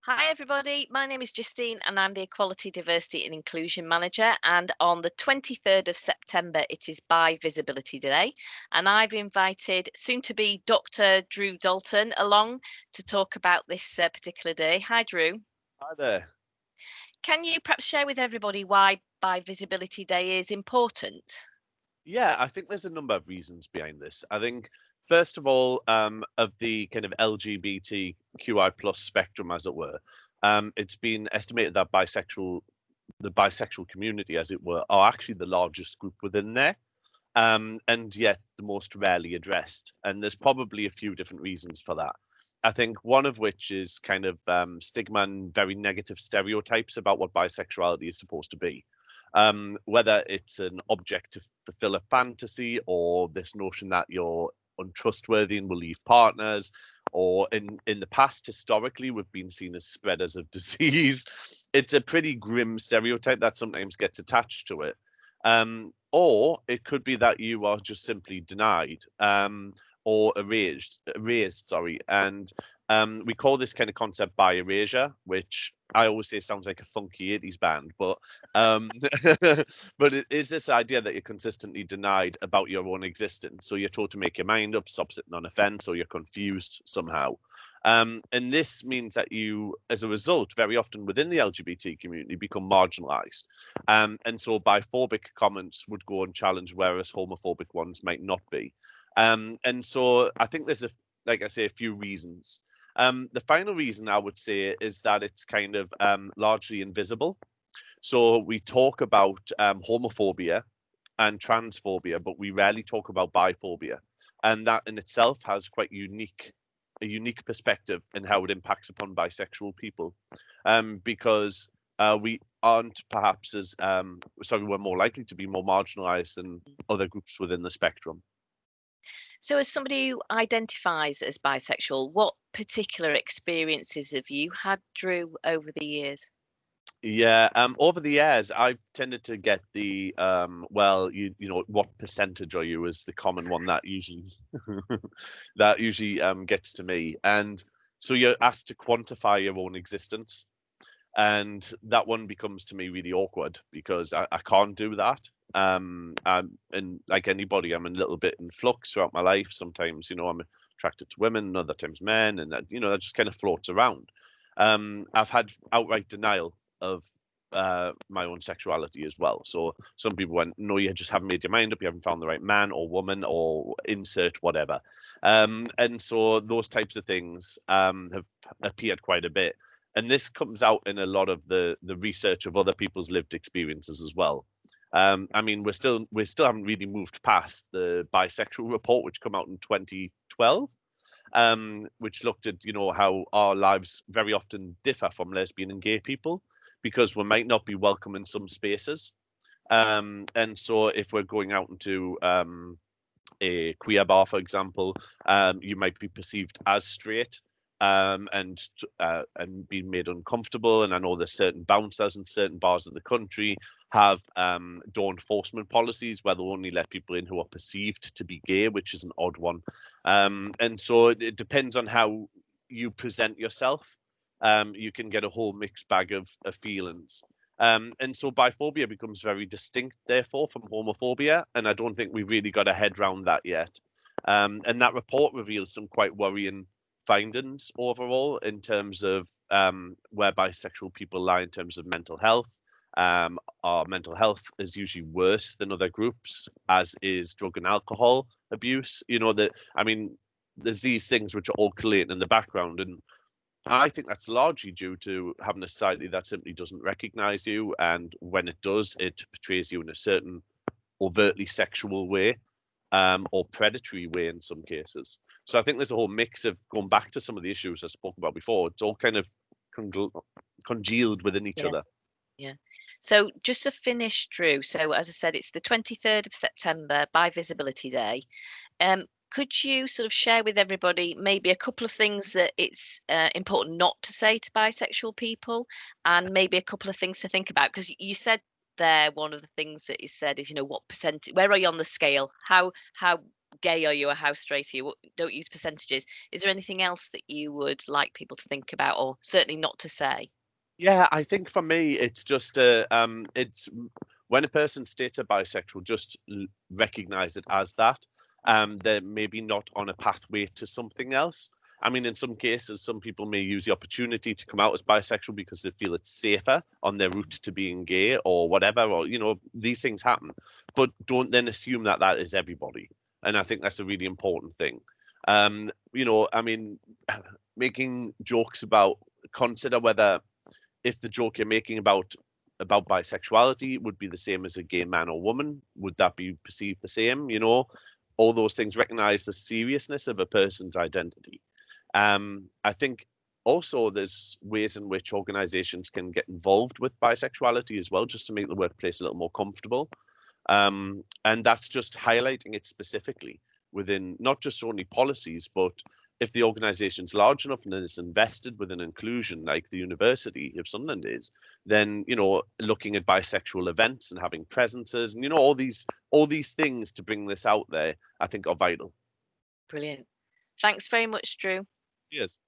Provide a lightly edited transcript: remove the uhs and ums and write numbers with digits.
Hi, everybody. My name is Justine, and I'm the Equality, Diversity and Inclusion Manager. And on the 23rd of September, it is Bi Visibility Day. And I've invited soon to be Dr. Drew Dalton along to talk about this particular day. Hi, Drew. Hi there. Can you perhaps share with everybody why Bi Visibility Day is important? Yeah, I think there's a number of reasons behind this. I think, first of all, of the kind of LGBTQI plus spectrum, as it were, it's been estimated that the bisexual community, as it were, are actually the largest group within there, and yet the most rarely addressed. And there's probably a few different reasons for that. I think one of which is kind of stigma and very negative stereotypes about what bisexuality is supposed to be. Whether it's an object to fulfill a fantasy, or this notion that you're untrustworthy and will leave partners, or in the past, historically, we've been seen as spreaders of disease. It's a pretty grim stereotype that sometimes gets attached to it. Or it could be that you are just simply denied, or erased, sorry. And we call this kind of concept bi erasure, which I always say sounds like a funky 80s band, but but it is this idea that you're consistently denied about your own existence. So you're told to make your mind up, stop sitting on a fence, or you're confused somehow. And this means that you, as a result, very often within the LGBT community, become marginalized. And so biphobic comments would go unchallenged, whereas homophobic ones might not be. And so I think there's like I say, a few reasons. The final reason I would say is that it's kind of largely invisible. So we talk about homophobia and transphobia, but we rarely talk about biphobia, and that in itself has quite a unique perspective in how it impacts upon bisexual people, because we aren't perhaps as sorry, we're more likely to be more marginalized than other groups within the spectrum. So, as somebody who identifies as bisexual, what particular experiences have you had, Drew, over the years? Yeah, over the years, I've tended to get the well, you know, what percentage are you is the common one that usually that usually gets to me, and so you're asked to quantify your own existence, and that one becomes to me really awkward because I can't do that. And like anybody, I'm a little bit in flux throughout my life. Sometimes, you know, I'm attracted to women, other times men, and that, you know, that just kind of floats around. I've had outright denial of my own sexuality as well. So some people went, "No, you just haven't made your mind up. You haven't found the right man or woman or insert whatever." And so those types of things have appeared quite a bit, and this comes out in a lot of the research of other people's lived experiences as well. I mean, we still haven't really moved past the bisexual report, which came out in 2012, which looked at, you know, how our lives very often differ from lesbian and gay people because we might not be welcome in some spaces. And so if we're going out into a queer bar, for example, you might be perceived as straight, and being made uncomfortable. And I know there's certain bouncers in certain bars in the country have door enforcement policies where they'll only let people in who are perceived to be gay, which is an odd one. And so it depends on how you present yourself. You can get a whole mixed bag of feelings. And so biphobia becomes very distinct, therefore, from homophobia. And I don't think we've really got a head round that yet. And that report reveals some quite worrying findings overall in terms of where bisexual people lie in terms of mental health. Our mental health is usually worse than other groups, as is drug and alcohol abuse. You know, that I mean, there's these things which are all collating in the background, and I think that's largely due to having a society that simply doesn't recognize you, and when it does, it portrays you in a certain overtly sexual way, or predatory way in some cases. So I think there's a whole mix of going back to some of the issues I spoke about before. It's all kind of congealed within each Yeah. other. Yeah. So just to finish, Drew, so as I said, it's the 23rd of September, Bi Visibility Day. Could you sort of share with everybody maybe a couple of things that it's important not to say to bisexual people, and maybe a couple of things to think about? Because you said there one of the things that is said is, you know, what percentage, where are you on the scale? How gay are you or how straight are you? Don't use percentages. Is there anything else that you would like people to think about, or certainly not to say? Yeah, I think for me, it's just when a person states a bisexual, just recognize it as that. They're maybe not on a pathway to something else. I mean, in some cases, some people may use the opportunity to come out as bisexual because they feel it's safer on their route to being gay or whatever, or, these things happen. But don't then assume that that is everybody. And I think that's a really important thing. I mean, making jokes about, consider whether, if the joke you're making about bisexuality would be the same as a gay man or woman, would that be perceived the same? All those things, recognize the seriousness of a person's identity. I think also there's ways in which organizations can get involved with bisexuality as well, just to make the workplace a little more comfortable. And that's just highlighting it specifically within not just only policies, but if the organization's large enough and is invested within inclusion, like the University of Sunderland is, then looking at bisexual events and having presences and all these things to bring this out there, I think are vital. Brilliant. Thanks very much, Drew. Cheers.